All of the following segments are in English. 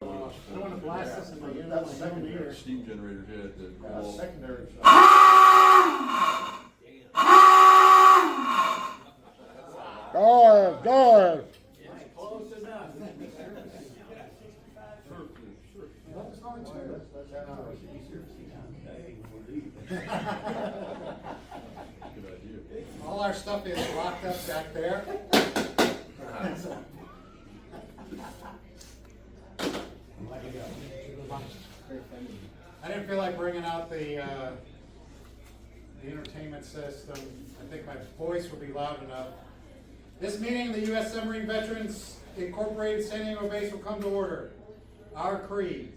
I don't want to blast this in my ear. That's secondary. Steam generator had that. That's secondary. Dive! Close enough. That's going to. Good idea. All our stuff is locked up back there. I didn't feel like bringing out the entertainment system. I think my voice will be loud enough. This meeting of the U.S. Submarine Veterans Incorporated San Diego Base will come to order. Our creed: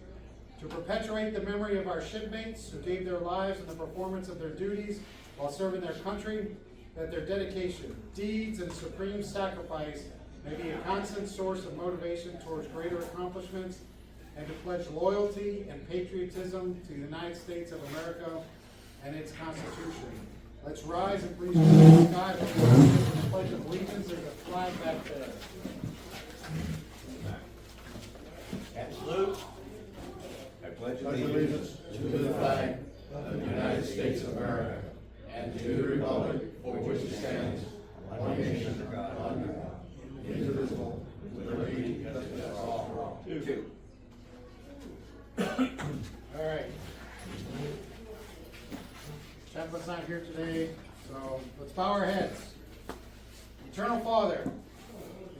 to perpetuate the memory of our shipmates who gave their lives in the performance of their duties while serving their country, that their dedication, deeds, and supreme sacrifice may be a constant source of motivation towards greater accomplishments, and to pledge loyalty and patriotism to the United States of America and its Constitution. Let's rise and please raise the sky for the pledge of allegiance. There's a flag back there. Absolute. I pledge Allegiance to the flag of the United States of America and to the republic for which it stands, one nation under God, indivisible, with liberty and justice for all. Two. All right. Chaplain's not here today, so let's bow our heads. Eternal Father,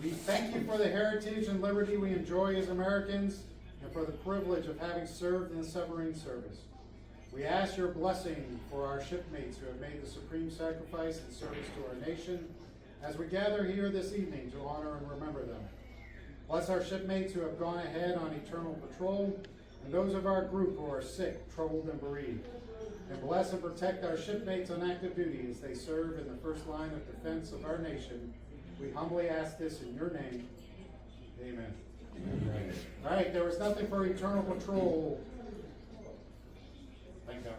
we thank you for the heritage and liberty we enjoy as Americans and for the privilege of having served in the submarine service. We ask your blessing for our shipmates who have made the supreme sacrifice in service to our nation as we gather here this evening to honor and remember them. Bless our shipmates who have gone ahead on eternal patrol and those of our group who are sick, troubled, and bereaved. And bless and protect our shipmates on active duty as they serve in the first line of defense of our nation. We humbly ask this in your name. Amen. Amen. All right, there was nothing for eternal patrol. Thank God.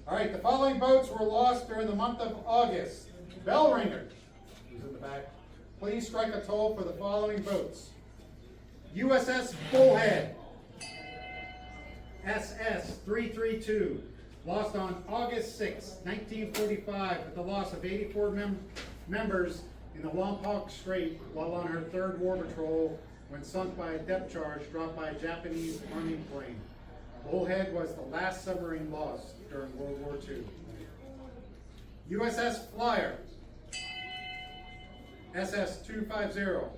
All right, the following boats were lost during the month of August. Bell ringer, who's in the back, please strike a toll for the following boats. USS Bullhead, SS 332, lost on August 6, 1945, with the loss of 84 members in the Lompoc Strait while on her third war patrol when sunk by a depth charge dropped by a Japanese Army plane. Bullhead was the last submarine lost during World War II. USS Flyer, SS 250,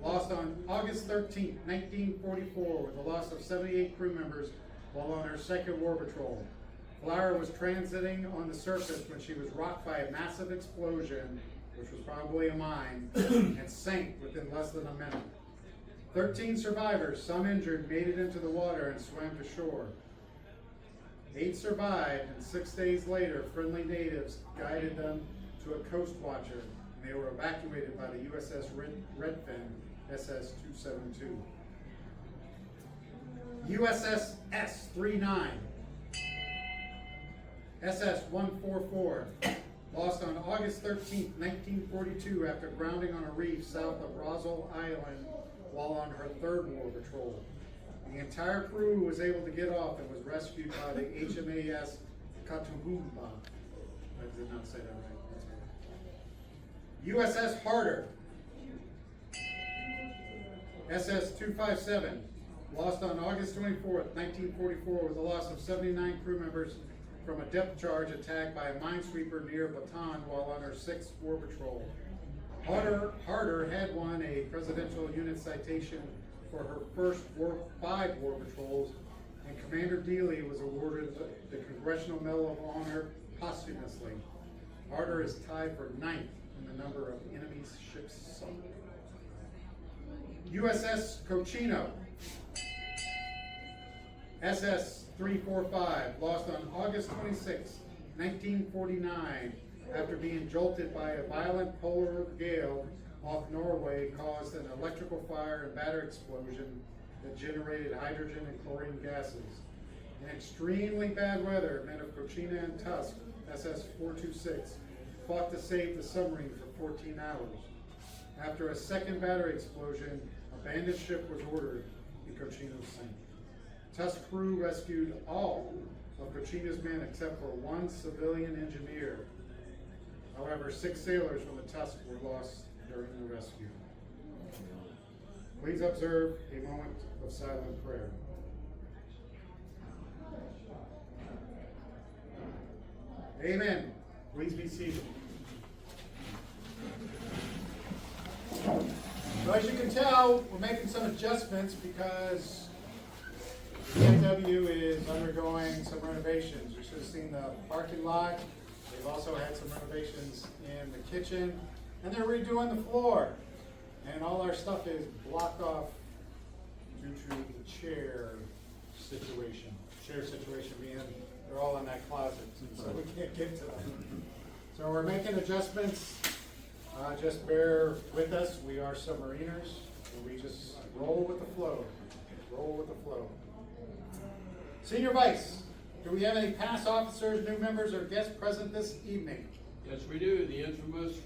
lost on August 13, 1944, with the loss of 78 crew members while on her second war patrol. Flyer was transiting on the surface when she was rocked by a massive explosion, which was probably a mine, and sank within less than a minute. 13 survivors, some injured, made it into the water and swam to shore. 8 survived, and 6 days later, friendly natives guided them to a coast watcher, and they were evacuated by the USS Redfin, SS 272. USS S-39, SS 144, lost on August 13, 1942, after grounding on a reef south of Roswell Island while on her third war patrol. The entire crew was able to get off and was rescued by the HMAS Katuhumba. I did not say that right. USS Harder, SS 257, lost on August 24, 1944, with the loss of 79 crew members from a depth charge attack by a minesweeper near Bataan while on her 6th war patrol. Harder had won a Presidential Unit Citation for her first 5 war patrols, and Commander Dealey was awarded the Congressional Medal of Honor posthumously. Harder is tied for 9th in the number of enemy ships sunk. USS Cochino, SS 345, lost on August 26, 1949, after being jolted by a violent polar gale off Norway caused an electrical fire and battery explosion that generated hydrogen and chlorine gases. In extremely bad weather, men of Cochina and Tusk, SS 426, fought to save the submarine for 14 hours. After a second battery explosion, a bandit ship was ordered. the Cochino sank. Test crew rescued all of Cochino's men except for one civilian engineer. However, 6 sailors from the test were lost during the rescue. Please observe a moment of silent prayer. Amen. Please be seated. So as you can tell, we're making some adjustments because BMW is undergoing some renovations. You should have seen the parking lot. They've also had some renovations in the kitchen, and they're redoing the floor. And all our stuff is blocked off due to the chair situation. Chair situation being they're all in that closet, so we can't get to them. So we're making adjustments. Just bear with us. We are submariners, and we just roll with the flow. Roll with the flow. Senior Vice, do we have any past officers, new members, or guests present this evening? Yes, we do. The infamous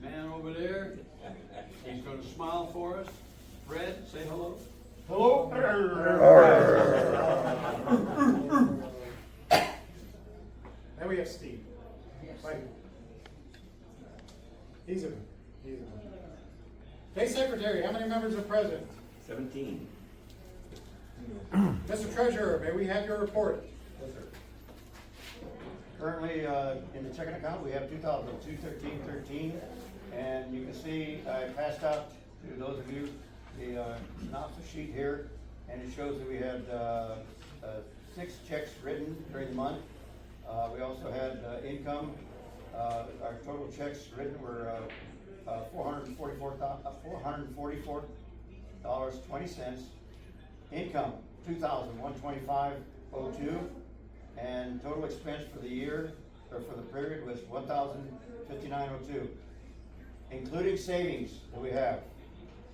man over there. He's going to smile for us. Fred, say hello. Hello. Then we have Steve. Right. He's a man. Hey, Secretary, how many members are present? 17. Mr. Treasurer, may we have your report? Yes, sir. Currently, in the checking account, we have 2,213.13, and you can see I passed out to those of you the synopsis sheet here, and it shows that we had 6 checks written during the month. We also had income. Our total checks written were $444.20. Income, $2,125.02, and total expense for the year, or for the period, was $1,059.02, including savings that we have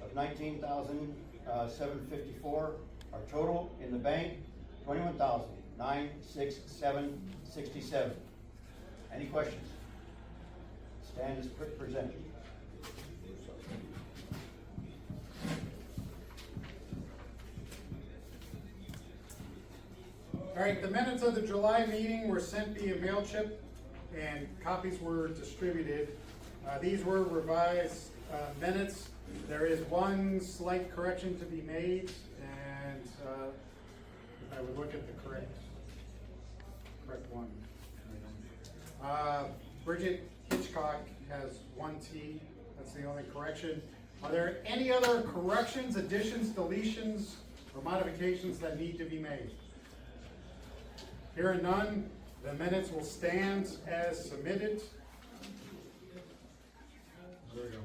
of $19,754. Our total in the bank, $21,967.67. Any questions? Stand as presented. All right, the minutes of the July meeting were sent via MailChimp and copies were distributed. These were revised minutes. There is one slight correction to be made, and I would look at the correct one. Bridget Hitchcock has 1 T. That's the only correction. Are there any other corrections, additions, deletions, or modifications that need to be made? Hearing none, the minutes will stand as submitted. There we go.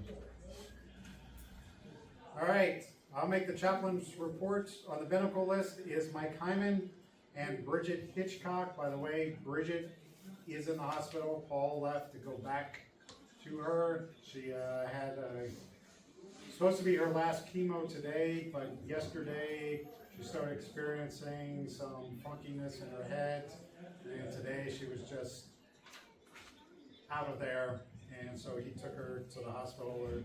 All right, I'll make the chaplain's report. On the binnacle list is Mike Hyman and Bridget Hitchcock. By the way, Bridget is in the hospital. Paul left to go back to her. She had supposed to be her last chemo today, but yesterday she started experiencing some funkiness in her head, and today she was just out of there, and so he took her to the hospital. We're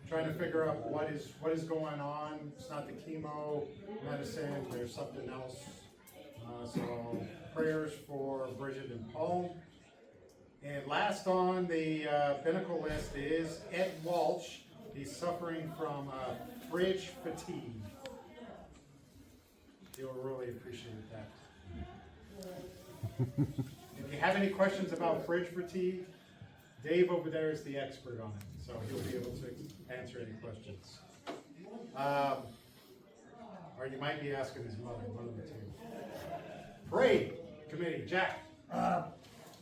trying to figure out what is going on. It's not the chemo medicine, there's something else. So prayers for Bridget and Paul. And last on the binnacle list is Ed Walsh. He's suffering from fridge fatigue. You'll really appreciate that. If you have any questions about fridge fatigue, Dave over there is the expert on it, so he'll be able to answer any questions. Or you might be asking his mother, one of the two. Parade committee, Jack.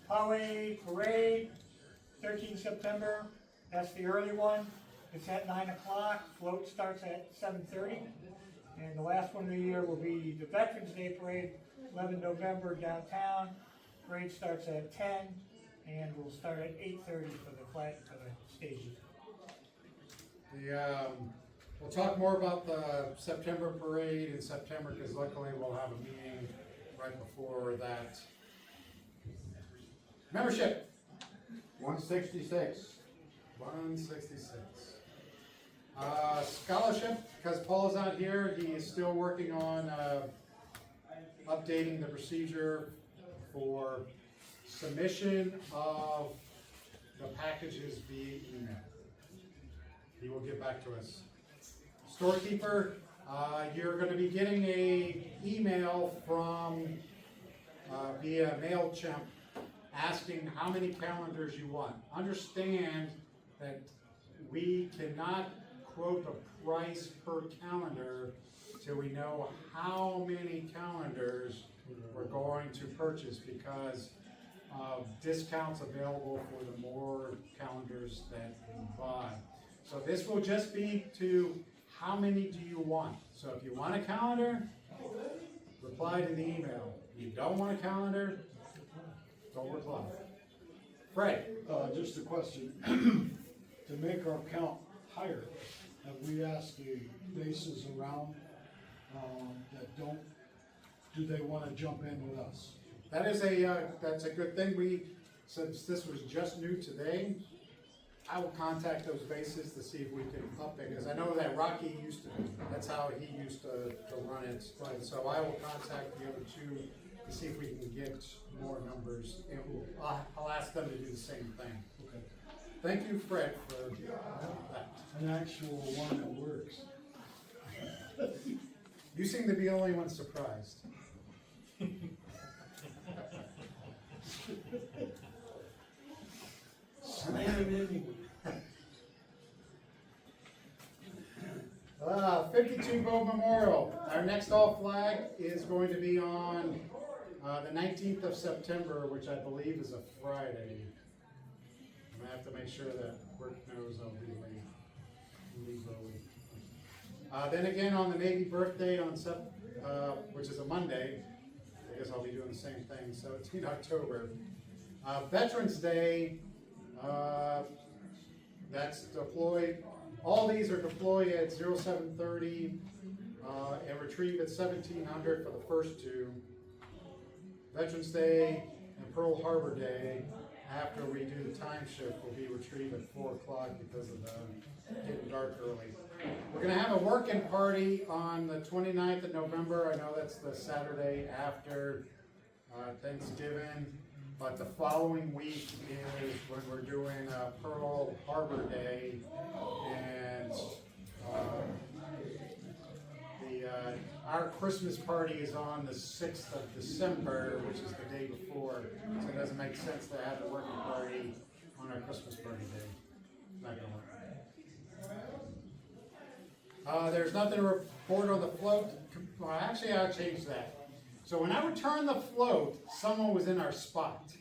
Highway Parade, 13th September, that's the early one. It's at 9 o'clock, float starts at 7:30. And the last one of the year will be the Veterans Day Parade, 11 November downtown. Parade starts at 10, and we'll start at 8:30 for the flag, for the stages. We'll talk more about the September parade in September, because luckily we'll have a meeting right before that. Membership. 166. 166. Scholarship, because Paul's not here, he is still working on, updating the procedure for submission of the packages via email. He will get back to us. Storekeeper, you're gonna be getting a email from, via MailChimp, asking how many calendars you want. Understand that we cannot quote a price per calendar till we know how many calendars we're going to purchase, because of discounts available for the more calendars that we buy. So this will just be to how many do you want. So if you want a calendar, reply to the email. If you don't want a calendar, don't reply. Fred? Just a question. To make our count higher, have we asked the bases around that don't, do they want to jump in with us? That is that's a good thing. Since this was just new today, I will contact those bases to see if we can up it, because I know that Rocky used to, that's how he used to run it. And so I will contact the other two to see if we can get more numbers, and I'll ask them to do the same thing. Okay. Thank you, Fred, for that. An actual one that works. You seem to be the only one surprised. Slam it anyway. 52 Boat Memorial. Our next all flag is going to be on the 19th of September, which I believe is a Friday. I'm gonna have to make sure that work knows I'll be leave early. Then again, on the Navy birthday on which is a Monday, I guess I'll be doing the same thing, 17 October. Veterans Day, that's deployed. All these are deployed at 0730 and retrieve at 1700 for the first two. Veterans Day and Pearl Harbor Day, after we do the time shift, will be retrieved at 4 o'clock because of getting dark early. We're gonna have a working party on the 29th of November. I know that's the Saturday after Thanksgiving, but the following week is when we're doing Pearl Harbor Day, and our Christmas party is on the 6th of December, which is the day before, so it doesn't make sense to have the working party on our Christmas party day. Not gonna work. There's nothing to report on the float. Well, actually, I'll change that. So when I returned the float, someone was in our spot.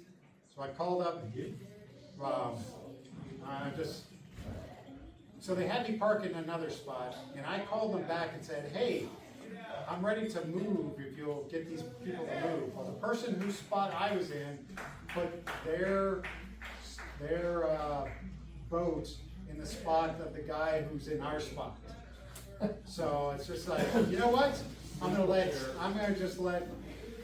So I called up, so they had me park in another spot, and I called them back and said, hey, I'm ready to move if you'll get these people to move. Well, the person whose spot I was in put their boat in the spot of the guy who's in our spot. So it's just like, you know what? I'm gonna just let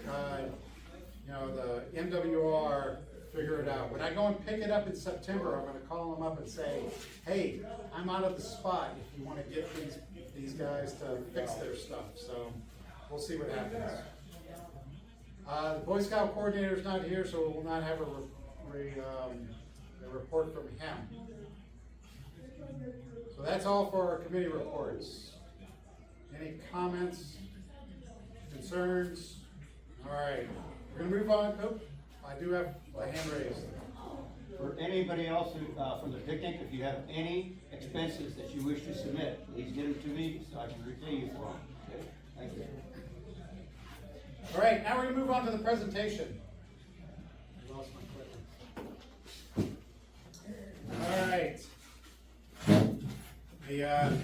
the MWR figure it out. When I go and pick it up in September, I'm gonna call them up and say, hey, I'm out of the spot if you wanna get these guys to fix their stuff. So we'll see what happens. The Boy Scout coordinator's not here, so we will not have a report from him. So that's all for our committee reports. Any comments, concerns? All right, we're gonna move on. Oh, I do have a hand raised. For anybody else who, from the picnic, if you have any expenses that you wish to submit, please get them to me so I can repay you for them. Okay? Thank you. All right, now we're gonna move on to the presentation. I lost my clicker. All right.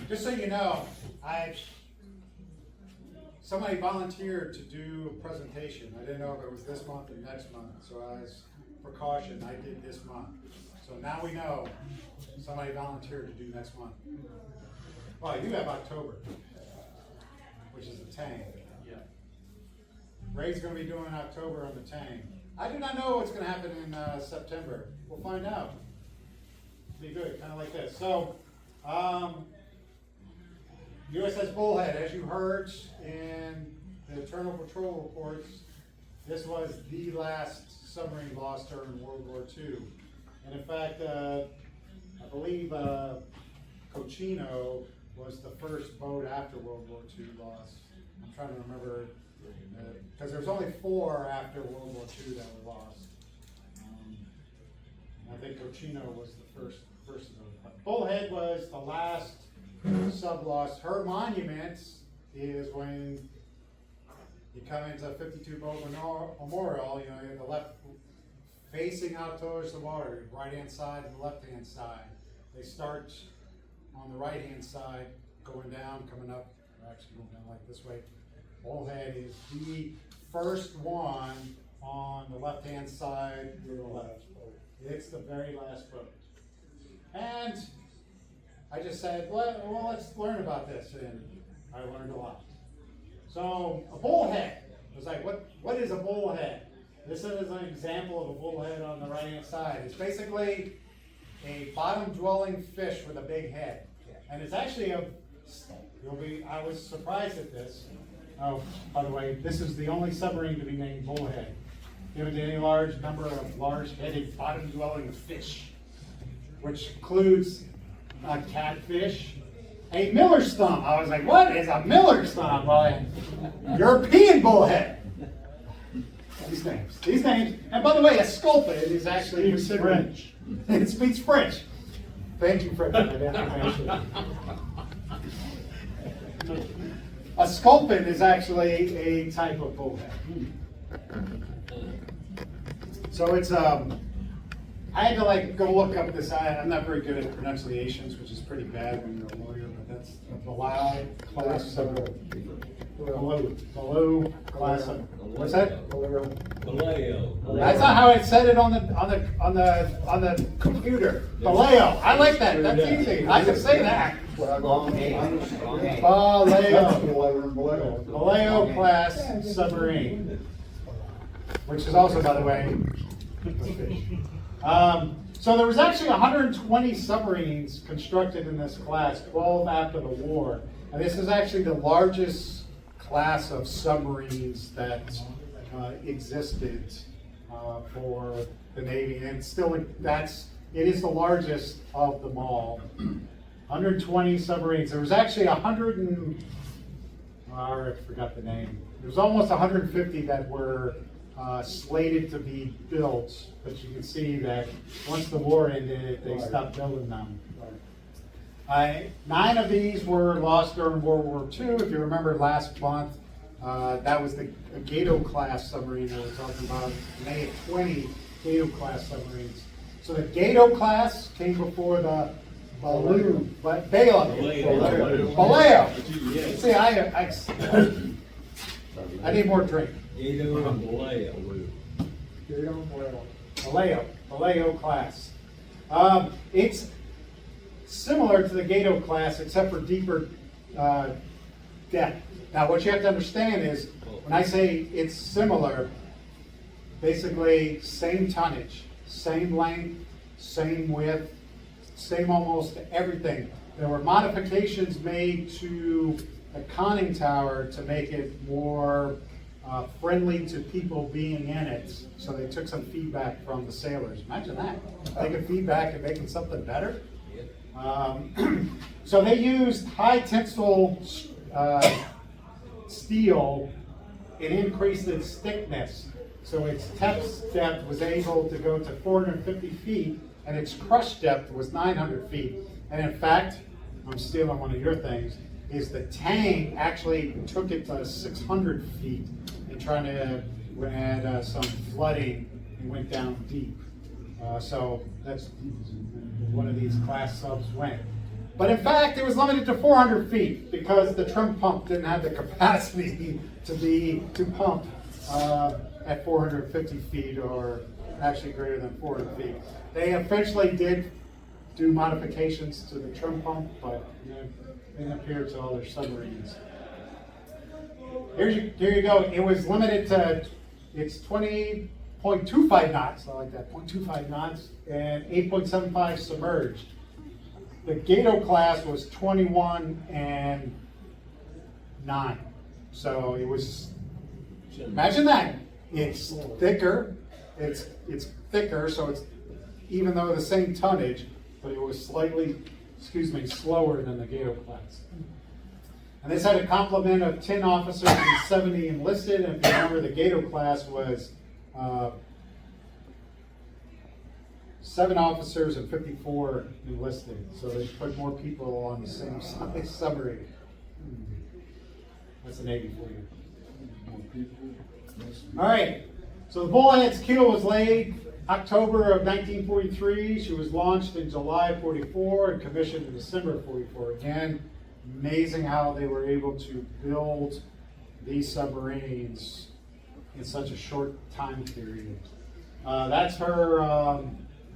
Just so you know, somebody volunteered to do a presentation. I didn't know if it was this month or next month, so as precaution, I did this month. So now we know somebody volunteered to do next month. Well, I do have October, which is the Tang. Yeah. Ray's gonna be doing October on the Tang. I do not know what's gonna happen in September. We'll find out. Be good, kind of like this. So, USS Bullhead, as you heard in the Eternal Patrol reports, this was the last submarine lost during World War II. And in fact, I believe Cochino was the first boat after World War II lost. I'm trying to remember, because there was only 4 after World War II that were lost. I think Cochino was the first of those. But Bullhead was the last sub lost. Her monument is when you come into 52 Boat Memorial, you know, you're the left facing out towards the water, right hand side and the left hand side. They start on the right hand side, going down, coming up, or actually going down like this way. Bullhead is the first one on the left hand side to the left. It's the very last boat. And I just said, well, let's learn about this, and I learned a lot. So a bullhead, I was like, what is a bullhead? This is an example of a bullhead on the right hand side. It's basically a bottom dwelling fish with a big head. And it's actually I was surprised at this. Oh, by the way, this is the only submarine to be named Bullhead, given to any large number of large-headed bottom-dwelling fish, which includes a catfish, a Miller's thumb. I was like, what is a Miller's thumb? Well, European bullhead. These names. And by the way, a sculpin is actually French. It speaks French. Thank you for that information. A sculpin is actually a type of bullhead. So it's I had to go look up this. I'm not very good at pronunciations, which is pretty bad when you're a lawyer. But that's a below class below class. What's that? Vallejo. That's not how I said it on the computer. Vallejo. I like that. That's easy. I can say that. Vallejo class submarine, which is also, by the way, a fish. So there was actually 120 submarines constructed in this class, 12 after the war. And this is actually the largest class of submarines that existed for the Navy. And still, it is the largest of them all. 120 submarines. There was actually I forgot the name. There was almost 150 that were slated to be built, but you can see that once the war ended, they stopped building them. 9 of these were lost during World War II. If you remember last month, that was the Gato class submarine that we're talking about. And they had 20 Gato class submarines. So the Gato class came before the Vallejo. See, I need more drink. Vallejo class. It's similar to the Gato class, except for deeper depth. Now, what you have to understand is, when I say it's similar, basically same tonnage, same length, same width, same almost everything. There were modifications made to the conning tower to make it more friendly to people being in it. So they took some feedback from the sailors. Imagine that, taking feedback and making something better. So they used high tensile steel. It increased its thickness. So its test depth was able to go to 450 feet, and its crush depth was 900 feet. And in fact, I'm stealing one of your things, is the tank actually took it to 600 feet and trying to add some flooding and went down deep. So that's one of these class subs went. But in fact, it was limited to 400 feet because the trim pump didn't have the capacity to pump at 450 feet, or actually greater than 400 feet. They eventually did do modifications to the trim pump, but they didn't appear to all their submarines. Here you go. It was limited to it's 20.25 knots. I like that, 0.25 knots, and 8.75 submerged. The Gato class was 21 and 9. So it was, imagine that. It's thicker, it's thicker, so it's, even though the same tonnage, but it was slightly, slower than the Gato class. And this had a complement of 10 officers and 70 enlisted, and if you remember, the Gato class was 7 officers and 54 enlisted, so they put more people on the same submarine. That's the Navy for you. All right, so the Bullhead's keel was laid October of 1943. She was launched in July of 44 and commissioned in December of 44. Again, amazing how they were able to build these submarines in such a short time period. That's her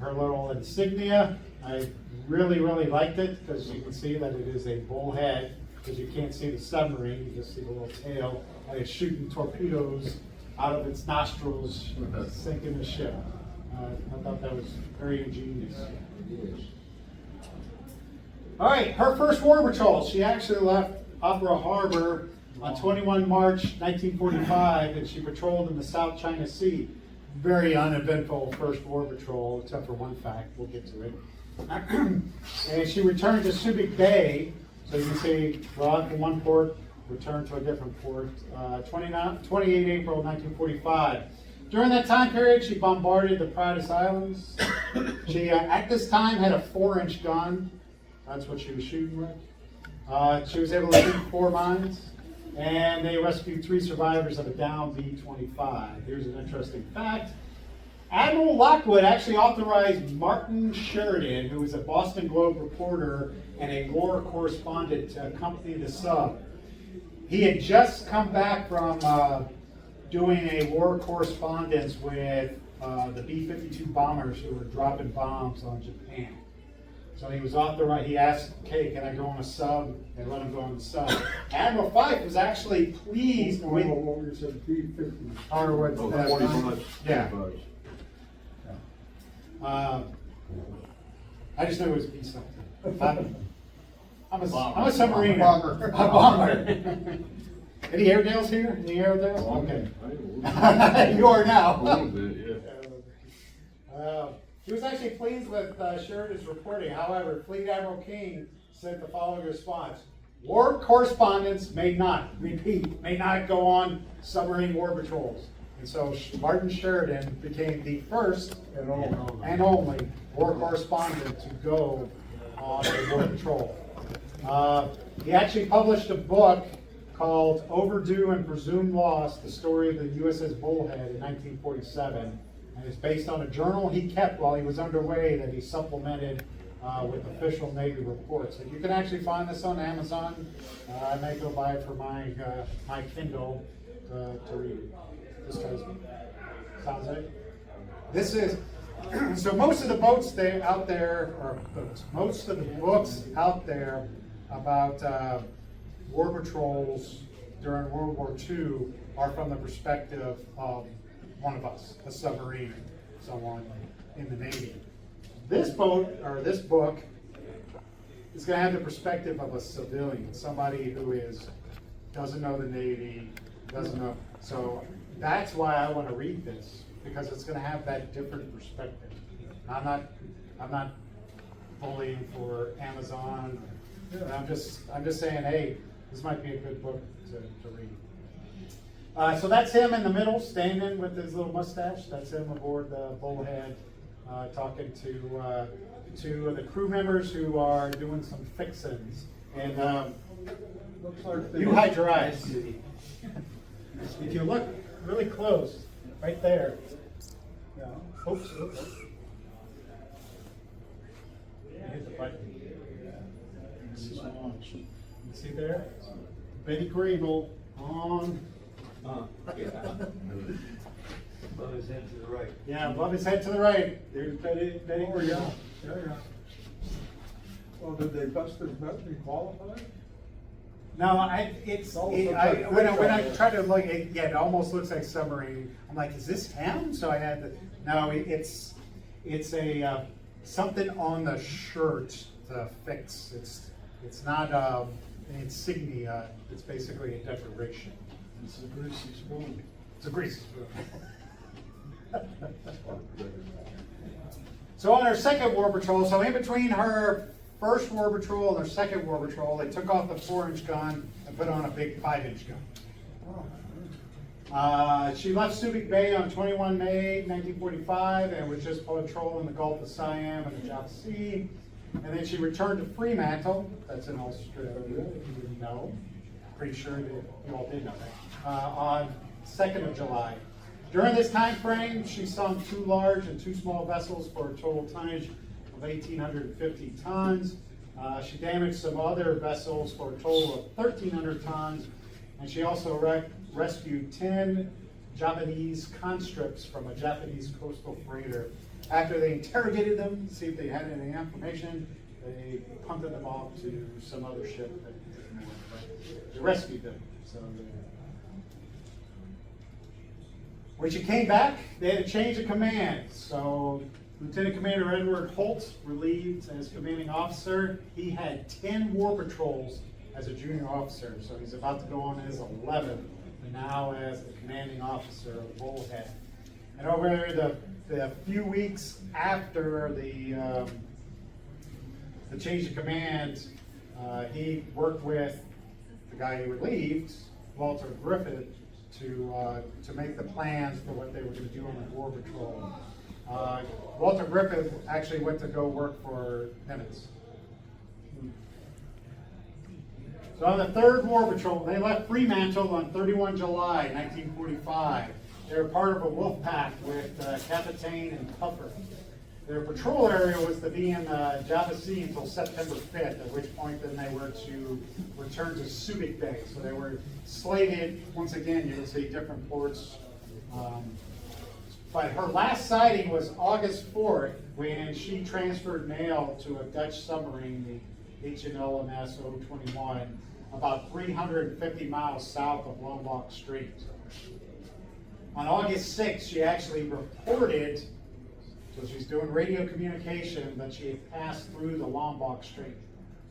her little insignia. I really liked it because you can see that it is a bullhead, because you can't see the submarine, you just see the little tail, and it's shooting torpedoes out of its nostrils, sinking the ship. I thought that was very ingenious. All right, her first war patrol. She actually left Opera Harbor on 21 March 1945, and she patrolled in the South China Sea. Very uneventful first war patrol, except for one fact. We'll get to it. And she returned to Subic Bay. So you can see, well, from one port, returned to a different port. 28 April 1945. During that time period, she bombarded the Pirates Islands. She, at this time, had a 4-inch gun. That's what she was shooting with. She was able to shoot 4 mines. And they rescued 3 survivors of a downed B-25. Here's an interesting fact. Admiral Lockwood actually authorized Martin Sheridan, who was a Boston Globe reporter and a war correspondent, to accompany the sub. He had just come back from doing a war correspondence with the B-52 bombers who were dropping bombs on Japan. So he was authorized, he asked, okay, can I go on a sub? And let him go on the sub. Admiral Fyfe was actually pleased with... What you said, B-50. Or what, 45. yeah. I just knew it was B something. I'm a submarine. Bomber. A bomber. Any Airedales here? Any Airedales? Okay. You are A now. little bit, yeah. He was actually pleased with Sheridan's reporting. However, Fleet Admiral King sent the following response. War correspondents may not go on submarine war patrols. And so Martin Sheridan became the first and only war correspondent to go on a war patrol. He actually published a book called Overdue and Presumed Lost, the story of the USS Bullhead in 1947. And it's based on a journal he kept while he was underway that he supplemented with official Navy reports. And you can actually find this on Amazon. I may go buy it for my Kindle to read it. This guy's sounds like. This is, so most of the boats out there, or boats, most of the books out there about war patrols during World War II are from the perspective of one of us, a submarine, someone in the Navy. This boat, or this book, is going to have the perspective of a civilian, somebody who doesn't know the Navy, doesn't know. So that's why I want to read this, because it's going to have that different perspective. I'm not bullying for Amazon. I'm just saying, hey, this might be a good book to read. So that's him in the middle, standing with his little mustache. That's him aboard the Bullhead, talking to two of the crew members who are doing some fixins. And Looks like you hide your eyes. If you look really close, right there. Yeah. Oops. Hit the button. this is launched. You see there? Betty Grable on. Above his head to the right. Yeah, above his head to the right. There's Betty Oh, Grable. yeah, yeah. Well, did they bust their bet and qualify? No, when I try to look, it almost looks like submarine. I'm like, is this him? So I had to. No, it's a something on the shirt to fix. It's not insignia. It's basically a decoration. It's a greasy spoon. It's a greasy spoon. So on her second war patrol, so in between her first war patrol and her second war patrol, they took off the 4-inch gun and put on a big 5-inch gun. She left Subic Bay on 21 May 1945 and was just patrolling the Gulf of Siam and the Java Sea. And then she returned to Fremantle, that's in Australia, you didn't know, pretty sure that you all did know that, on 2nd of July. During this time frame, she sunk 2 large and 2 small vessels for a total tonnage of 1,850 tons. She damaged some other vessels for a total of 1,300 tons, and she also rescued 10 Japanese conscripts from a Japanese coastal freighter. After they interrogated them to see if they had any information, they punted them off to some other ship that they rescued them. So when she came back, they had a change of command. So Lieutenant Commander Edward Holt, relieved as commanding officer, he had 10 war patrols as a junior officer. So he's about to go on his 11th, and now as the commanding officer of Bullhead. And over the few weeks after the change of command, he worked with the guy he relieved, Walter Griffith, to make the plans for what they were going to do on the war patrol. Walter Griffith actually went to go work for Nimitz. So on the 3rd War Patrol, they left Fremantle on 31 July 1945. They were part of a wolf pack with Captain and Puffer. Their patrol area was to be in the Java Sea until September 5th, at which point then they were to return to Subic Bay. So they were slated, once again, you will see different ports. But her last sighting was August 4th, when she transferred mail to a Dutch submarine, the HNLMS 021, about 350 miles south of Lombok Strait. On August 6th, she actually reported, so she's doing radio communication, that she had passed through the Lombok Strait.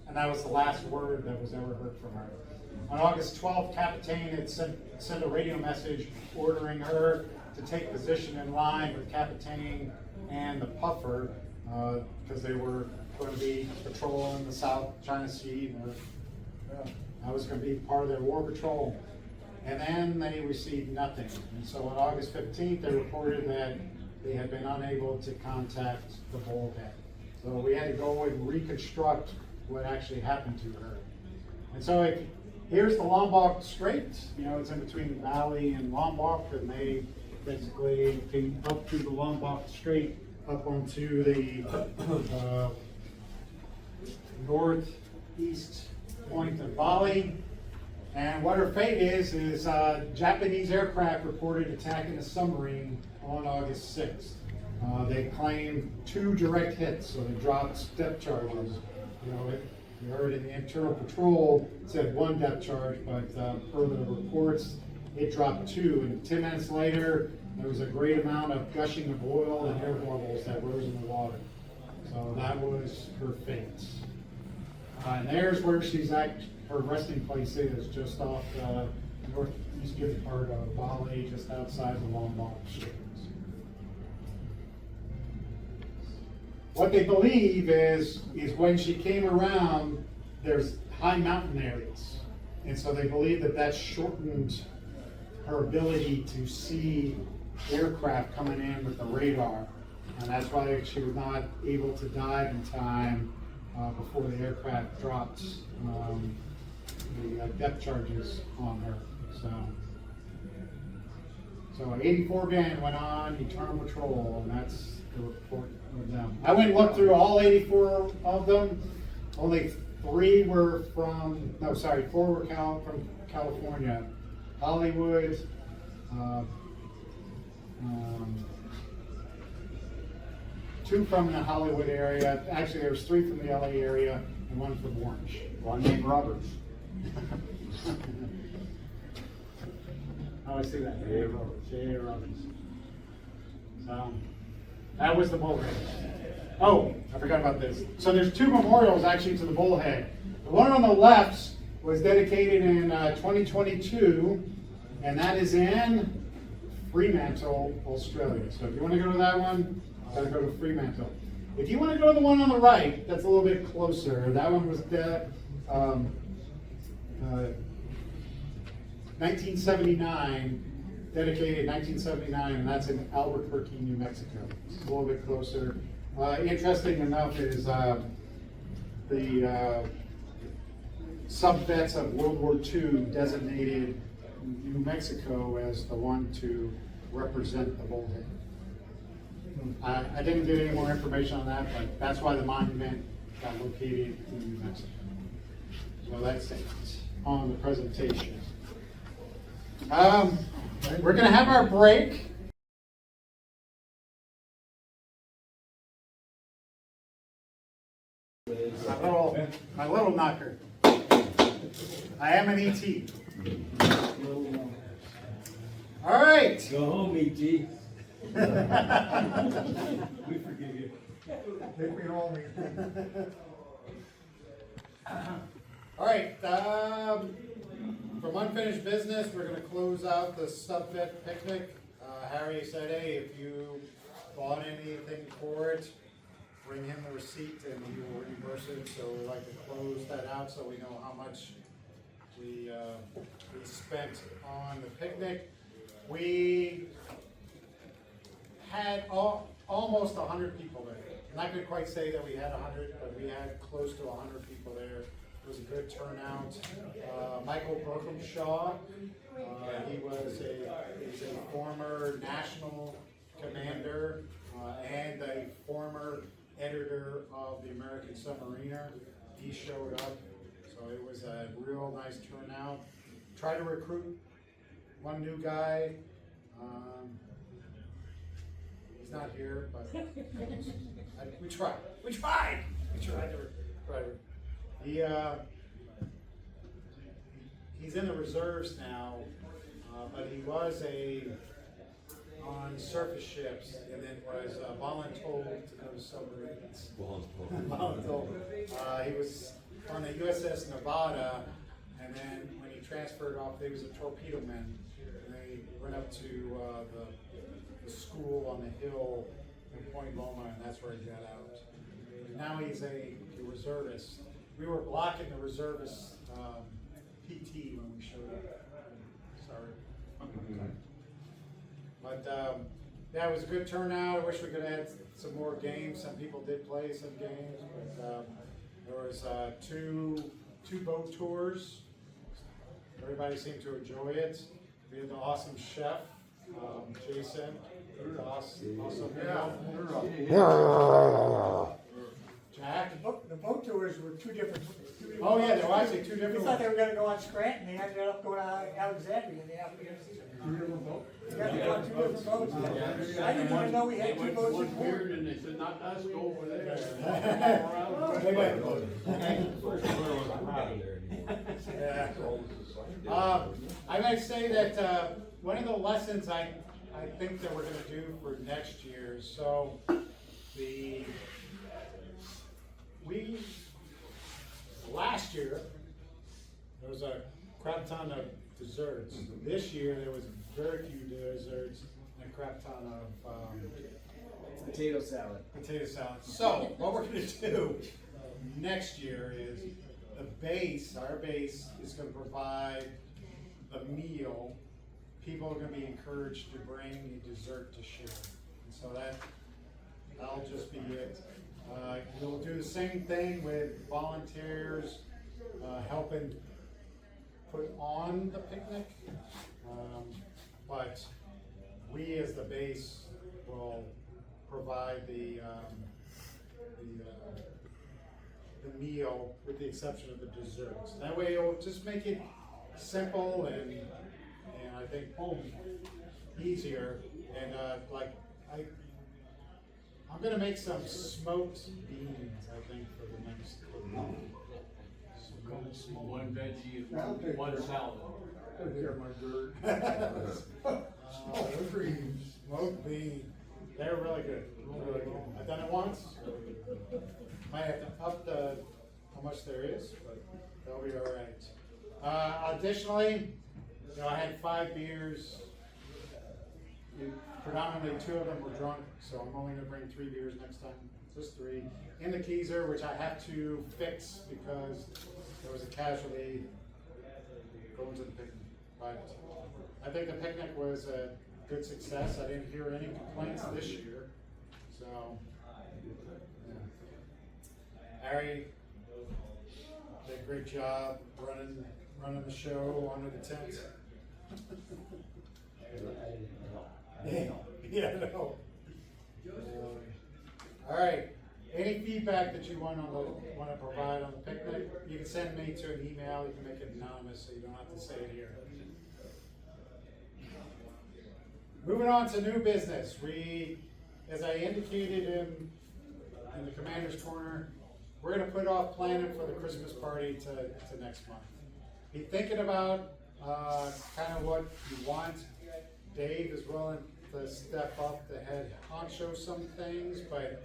And that was the last word that was ever heard from her. On August 12th, Captain had sent a radio message ordering her to take position in line with Captain and the Puffer, because they were going to be patrolling the South China Sea. That was going to be part of their war patrol. And then they received nothing. And so on August 15th, they reported that they had been unable to contact the Bullhead. So we had to go and reconstruct what actually happened to her. And so here's the Lombok Strait. You know, it's in between Bali and Lombok, and they basically came up through the Lombok Strait up onto the northeast point of Bali. And what her fate is Japanese aircraft reported attacking a submarine on August 6th. They claimed 2 direct hits, so they dropped depth charges. You know, you heard in the internal patrol, it said 1 depth charge, but per the reports, it dropped 2. And 10 minutes later, there was a great amount of gushing of oil and air bubbles that rose in the water. So that was her fate. And there's where she's at. Her resting place is just off the northeastern part of Bali, just outside the Lombok Strait. What they believe is when she came around, there's high mountain areas. And so they believe that shortened her ability to see aircraft coming in with the radar. And that's why she was not able to dive in time before the aircraft dropped the depth charges on her. So 84 band went on Eternal Patrol, and that's the report of them. I went and looked through all 84 of them. Only 4 were from California. Hollywood, 2 from the Hollywood area. Actually, there was 3 from the LA area and 1 from Orange. One named Roberts. Oh, I see that. J.A. Roberts. So, that was the Bullhead. Oh, I forgot about this. So there's 2 memorials actually to the Bullhead. The one on the left was dedicated in 2022, and that is in Fremantle, Australia. So if you want to go to that one, gotta go to Fremantle. If you want to go to the one on the right, that's a little bit closer. That one was 1979, dedicated 1979, and that's in Albuquerque, New Mexico. It's a little bit closer. Interesting enough is the sub-vets of World War II designated New Mexico as the one to represent the bullhead. I didn't get any more information on that, but that's why the monument got located in New Mexico. So that's it on the presentation. We're gonna have our break. My little knocker. I am an ET. All right. Go home, E.T. We forgive you. Take me home. All right. From unfinished business, we're going to close out the sub-vet picnic. Harry said, hey, if you bought anything for it, bring him the receipt and he will reimburse it. So we'd like to close that out so we know how much we spent on the picnic. We had almost 100 people there. I'm not going to quite say that we had 100, but we had close to 100 people there. It was a good turnout. Michael Brookhamshaw, he's a former national commander and a former editor of the American Submariner. He showed up, so it was a real nice turnout. Try to recruit one new guy. He's not here, but we tried. We tried to. He's in the reserves now, but he was on surface ships and then was voluntold to go to submarines. Voluntold. He was on the USS Nevada, and then when he transferred off, he was a torpedo man. And they went up to the school on the hill in Point Loma, and that's where he got out. And now he's a reservist. We were blocking the reservist PT when we showed up. Sorry. But yeah, it was a good turnout. I wish we could have had some more games. Some people did play some games, but there was two boat tours. Everybody seemed to enjoy it. We had the awesome chef, Jason. Awesome. Jack. The boat tours were two different. Oh yeah, there were actually two different We thought ones. they were gonna go on Scranton, they ended up going on Alexandria in the afternoon. Yeah, they got two different boats. I didn't even know we had two boats in port. And they said, not us, go over there. Yeah. I might say that one of the lessons I think that we're going to do for next year. So last year there was a crap ton of desserts. This year there was very few desserts and a crap ton of potato salad. Potato salad. So what we're going to do next year is our base is going to provide the meal. People are going to be encouraged to bring a dessert to share. And so that'll just be it. We'll do the same thing with volunteers helping put on the picnic. But we as the base will provide the meal with the exception of the desserts. That way it'll just make it simple and I think easier. And I'm gonna make some smoked beans, I think, for the next One veggie, one salad. Smoked beans. They're really good. Really good. I've done it once. Might have to up how much there is, but they'll be all right. Additionally, you know, I had 5 beers. Predominantly 2 of them were drunk, so I'm only gonna bring 3 beers next time, just 3. In the Keezer, which I have to fix because there was a casualty going to the picnic. But I think the picnic was a good success. I didn't hear any complaints this year, so. Yeah. Harry did a great job running the show under the tent. Yeah, no. All right. Any feedback that you want to provide on the picnic, you can send me to an email. You can make it anonymous, so you don't have to say it here. Moving on to new business. As I indicated in the commander's corner, we're going to put off planning for the Christmas party to next month. Be thinking about kind of what you want. Dave is willing to step up to head honcho some things, but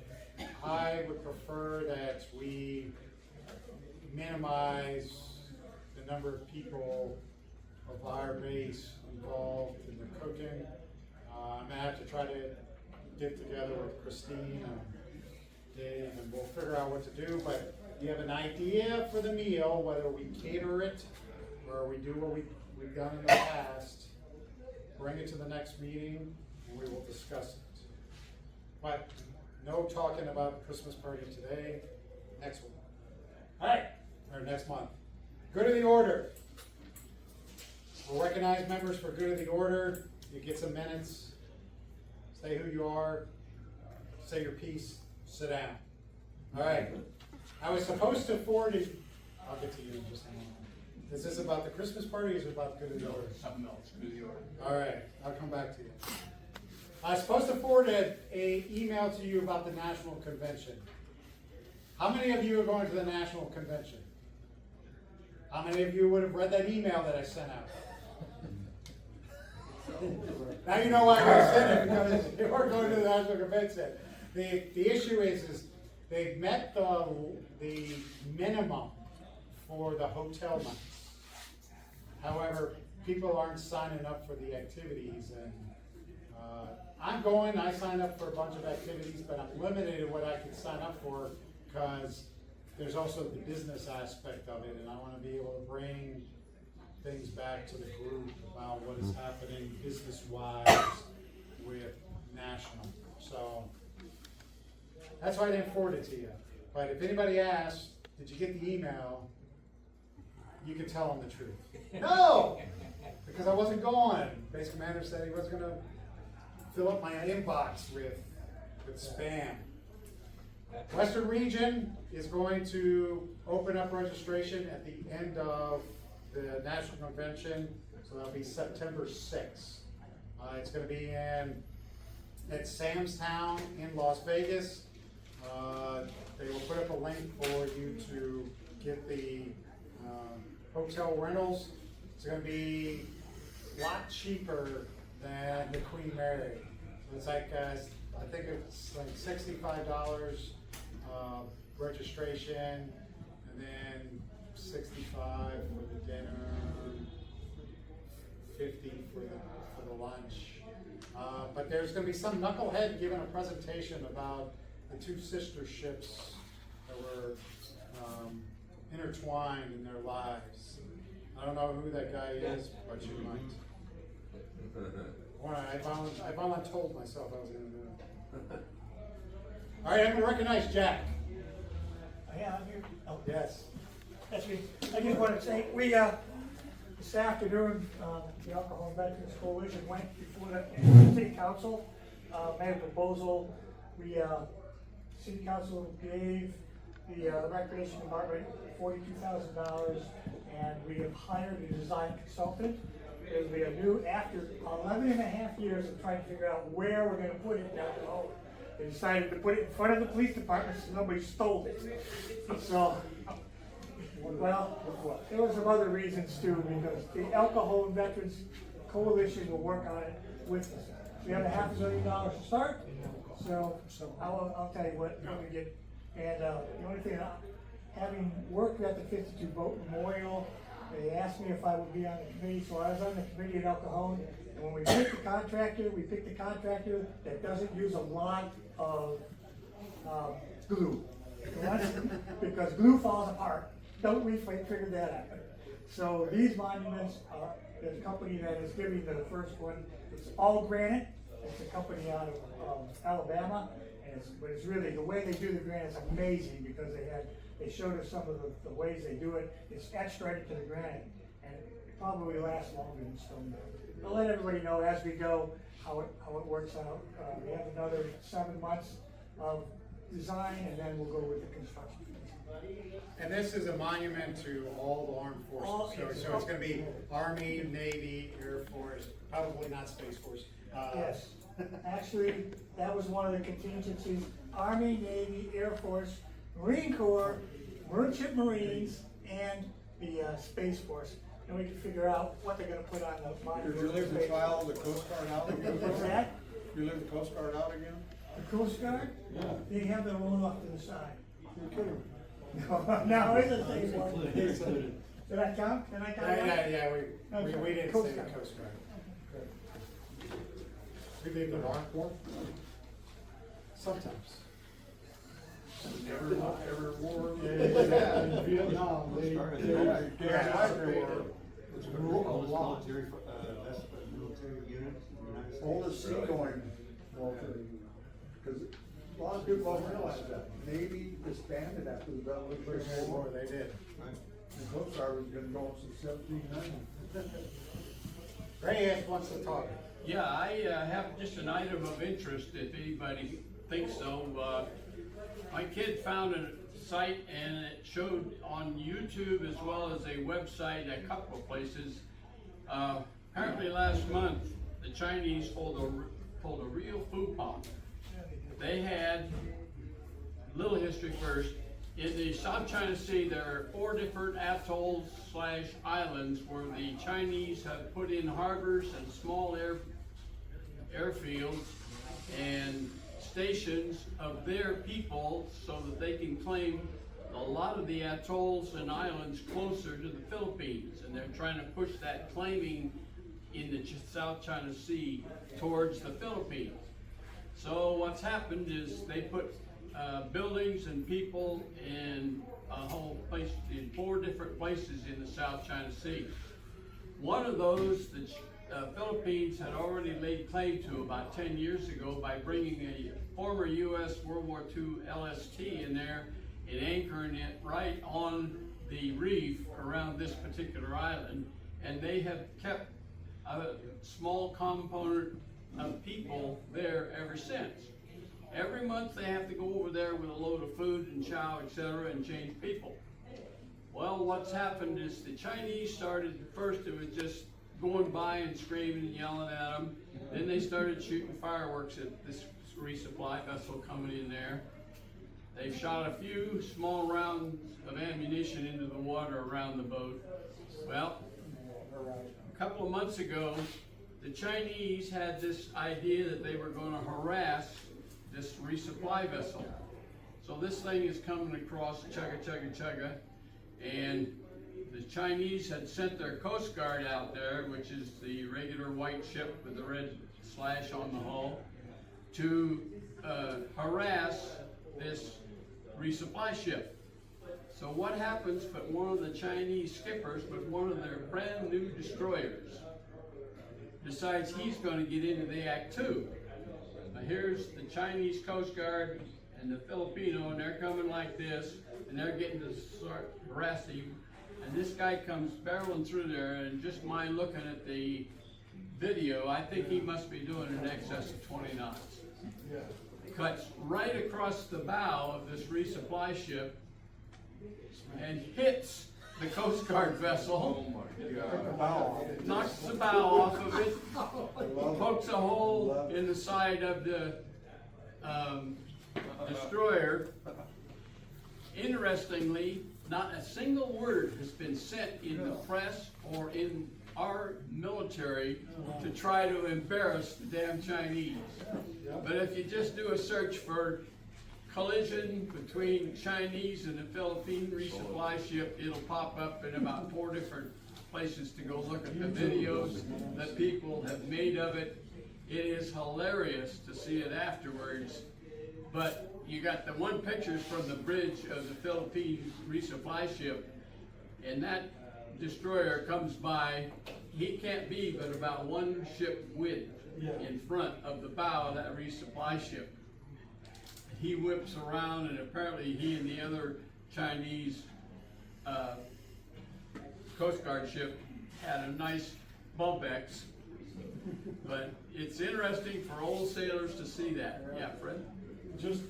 I would prefer that we minimize the number of people of our base involved in the cooking. I'm gonna have to try to get together with Christine and Dave, and we'll figure out what to do, but you have an idea for the meal, whether we cater it or we do what we've done in the past. Bring it to the next meeting and we will discuss it. But no talking about the Christmas party today, next one. All right, or next month. Good of the order. We'll recognize members for good of the order. You get some minutes. Say who you are. Say your piece. Sit down. All right. I was supposed to forward it. I'll get to you in just a moment. Is this about the Christmas party or is it about good of the order? Something else, good of the order. All right, I'll come back to you. I was supposed to forward an email to you about the national convention. How many of you are going to the national convention? How many of you would have read that email that I sent out? Now you know why I sent it, because you are going to the national convention. The issue is they've met the minimum for the hotel months. However, people aren't signing up for the activities, and I'm going. I signed up for a bunch of activities, but I'm limited in what I can sign up for because there's also the business aspect of it, and I want to be able to bring things back to the group about what is happening business-wise with national. So that's why I didn't forward it to you. But if anybody asks, did you get the email? You can tell them the truth. No! Because I wasn't going. Base commander said he wasn't going to fill up my inbox with spam. Western Region is going to open up registration at the end of the National Convention, so that'll be September 6th. It's going to be at Sam's Town in Las Vegas. They will put up a link for you to get the hotel rentals. It's going to be a lot cheaper than the Queen Mary. It's like, I think it's like $65 registration, and then $65 for the dinner, $50 for the lunch. But there's going to be some knucklehead giving a presentation about the 2 sister ships that were intertwined in their lives. I don't know who that guy is, but you might. I voluntold myself I was going to do it. All right, I'm going to recognize Jack. Yeah, I'm here. Oh, Yes. that's me. I just want to say, we, this afternoon, the Alcohol and Veterans Coalition went before the city council, made a proposal. We, city council gave the recreation department $42,000, and we have hired a design consultant. It'll be a new, after 11 and a half years of trying to figure out where we're gonna put it down the road. They decided to put it in front of the police department so nobody stole it. So, well, there were some other reasons too, because the Alcohol and Veterans Coalition will work on it with us. We have $500 million to start, so I'll tell you what we get. And the only thing, having worked at the 52 Boat Memorial They asked me if I would be on the committee, so I was on the committee at El Cajon. And when we picked the contractor, we picked a contractor that doesn't use a lot of, glue. Because glue falls apart. Don't we figure that out? So these monuments are, there's a company that is giving the first one, it's all granite. It's a company out of Alabama, and but it's really, the way they do the granite is amazing, because they showed us some of the ways they do it. It's etched right into the granite, and it probably lasts longer than stone does. I'll let everybody know as we go how it works out. We have another 7 months of design, and then we'll go with the construction. And this is a monument to all the armed forces, so it's gonna be Army, Navy, Air Force, probably not Space Force. Yes, actually, that was one of the contingencies, Army, Navy, Air Force, Marine Corps, Merchant Marines, and the Space Force. And we can figure out what they're gonna put on the monument. Did you leave the file, the Coast Guard out again? What's that? You leave the Coast Guard out again? The Coast Guard? Yeah. They have their own off to the side. You're kidding. No, it's the same one. Did I count? Did I count? Yeah, we didn't Coast say the Guard. Coast Guard. We leave the Marine Corps? Sometimes. Every war. In Vietnam, they It's the oldest military, military unit in the United States. Oldest seagoing military, because a lot of people don't realize that. Navy disbanded after the Revolutionary War. They did. The Coast Guard was been going since 1790. Ray wants to talk. Yeah, I have just an item of interest, if anybody thinks so. My kid found a site, and it showed on YouTube as well as a website, a couple of places. Apparently last month, the Chinese pulled a real faux pas. They had, little history first, in the South China Sea, there are 4 different atolls / islands where the Chinese have put in harbors and small airfields and stations of their people, so that they can claim a lot of the atolls and islands closer to the Philippines. And they're trying to push that claiming in the South China Sea towards the Philippines. So what's happened is they put buildings and people in a whole place, in 4 different places in the South China Sea. One of those, the Philippines had already laid claim to about 10 years ago by bringing a former U.S. World War II LST in there and anchoring it right on the reef around this particular island. And they have kept a small component of people there ever since. Every month they have to go over there with a load of food and chow, etc., and change people. Well, what's happened is the Chinese started, first it was just going by and screaming and yelling at them. Then they started shooting fireworks at this resupply vessel coming in there. They've shot a few small rounds of ammunition into the water around the boat. Well, a couple of months ago, the Chinese had this idea that they were going to harass this resupply vessel. So this thing is coming across, chugga, chugga, chugga, and the Chinese had sent their Coast Guard out there, which is the regular white ship with the red slash on the hull, to harass this resupply ship. So what happens but one of the Chinese skippers, but one of their brand new destroyers, decides he's going to get into the act too. Now here's the Chinese Coast Guard and the Filipino, and they're coming like this, and they're getting to start harassing him. And this guy comes barreling through there, and just my looking at the video, I think he must be doing in excess of 20 knots. Yeah. Cuts right across the bow of this resupply ship and hits the Coast Guard vessel, knocks the bow off of it, pokes a hole in the side of the destroyer. Interestingly, not a single word has been sent in the press or in our military to try to embarrass the damn Chinese. But if you just do a search for collision between Chinese and the Philippine resupply ship, it'll pop up in about 4 different places to go look at the videos that people have made of it. It is hilarious to see it afterwards. But you got the one pictures from the bridge of the Philippine resupply ship, and that destroyer comes by. He can't be but about one ship width in front of the bow of that resupply ship. He whips around, and apparently he and the other Chinese Coast Guard ship had a nice bump X. But it's interesting for old sailors to see that. Yeah, Fred? Just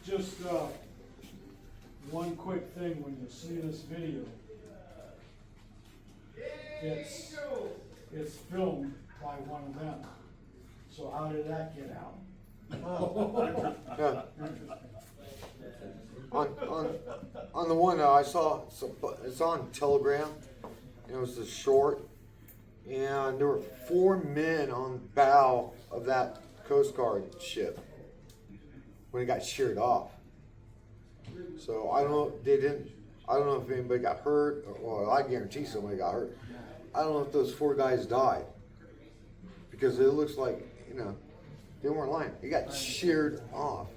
one quick thing, when you see this video, it's filmed by one of them. So how did that get out? On the one I saw, it's on Telegram. It was a short, and there were 4 men on the bow of that Coast Guard ship when it got sheared off. So I don't know. I don't know if anybody got hurt. Well, I guarantee somebody got hurt. I don't know if those 4 guys died, because it looks like, they weren't lying. It got sheared off.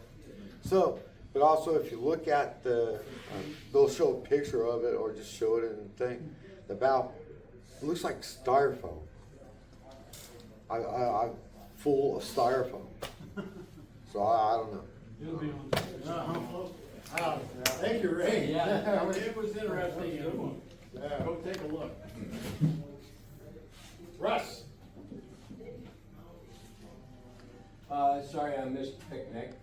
So, but also if you look at they'll show a picture of it or just show it in the thing. The bow, it looks like styrofoam. I full of styrofoam. So I don't know. It'll be on. Thank you, Ray. Yeah, it was interesting. Go take a look. Russ? Sorry I missed the picnic.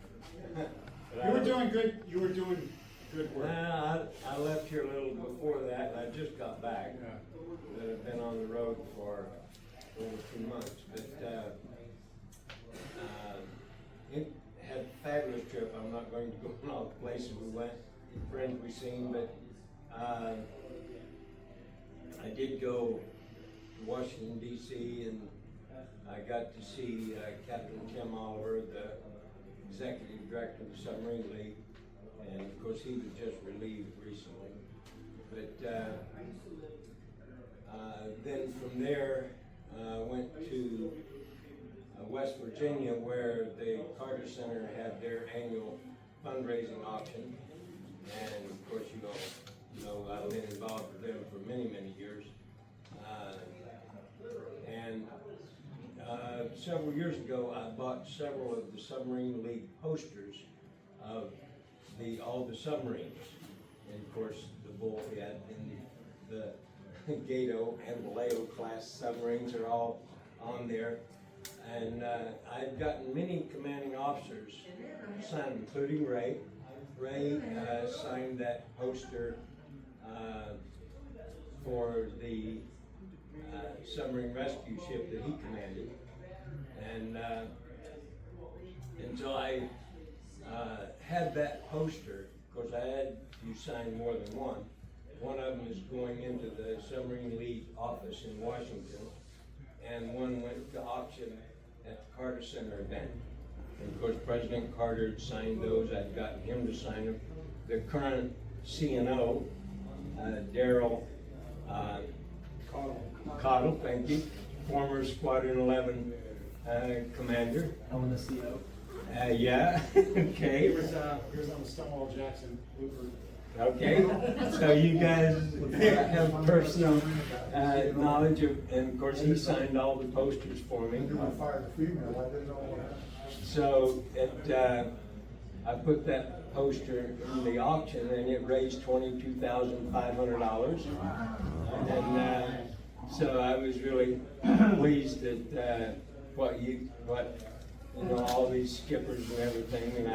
You were doing good. You were doing good work. I left here a little before that, and I just got back. I've been on the road for over 2 months, but it had a fabulous trip. I'm not going to go on all the places we went, friends we seen, but I did go to Washington, D.C., and I got to see Captain Tim Oliver, the executive director of the Submarine League, and of course he was just relieved recently. But then from there, went to West Virginia, where the Carter Center had their annual fundraising auction, and of course you know I've been involved with them for many years, and several years ago I bought several of the Submarine League posters of all the submarines, and of course the Bullhead and the Gato and Vallejo class submarines are all on there. And I've gotten many commanding officers signed, including Ray. Ray signed that poster for the submarine rescue ship that he commanded. And so I had that poster. Of course, I had you sign more than one. One of them is going into the Submarine League office in Washington, and one went to auction at the Carter Center event. And of course, President Carter had signed those. I'd gotten him to sign them. The current CNO, Daryl Cottle, thank you, former Squadron 11 commander. I want to CO. Yeah, okay. Here's on Stonewall Jackson. Okay, so you guys have personal knowledge of, and of course he signed all the posters for me. I fired a female, I didn't know what happened. So I put that poster in the auction, and it raised $22,500. And so I was really pleased that what all these skippers and everything, and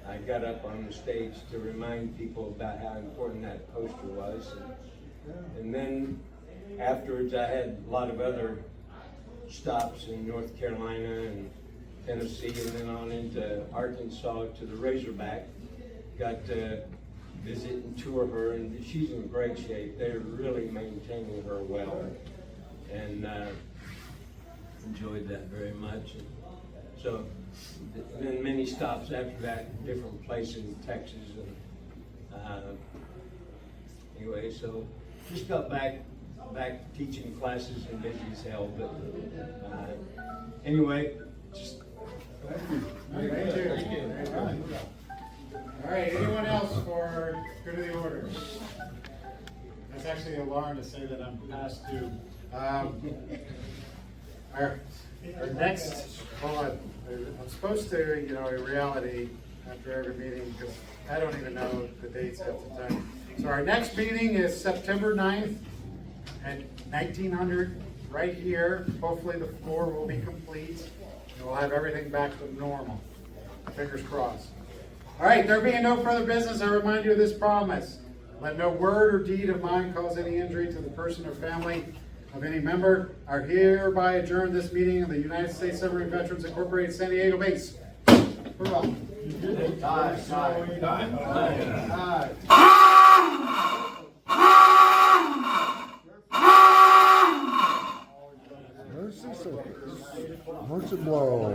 I got up on the stage to remind people about how important that poster was. And then afterwards I had a lot of other stops in North Carolina and Tennessee, and then on into Arkansas to the Razorback. Got to visit and tour her, and she's in great shape. They're really maintaining her well, and enjoyed that very much. And so then many stops after that, different places in Texas, and anyway, so just got back back teaching classes and busy as hell, but, anyway, just. Thank you. Thank you. All right, anyone else for good of the order? That's actually an alarm to say that I'm past due. Our next, hold on, I'm supposed to, in reality, after every meeting, because I don't even know the dates half the time. So our next meeting is September 9th at 1900, right here. Hopefully the floor will be complete, and we'll have everything back to normal. Fingers crossed. All right, there being no further business, I remind you of this promise. Let no word or deed of mine cause any injury to the person or family of any member. I hereby adjourn this meeting of the United States Submarine Veterans Incorporated San Diego base. Hoorah. Mercy blow.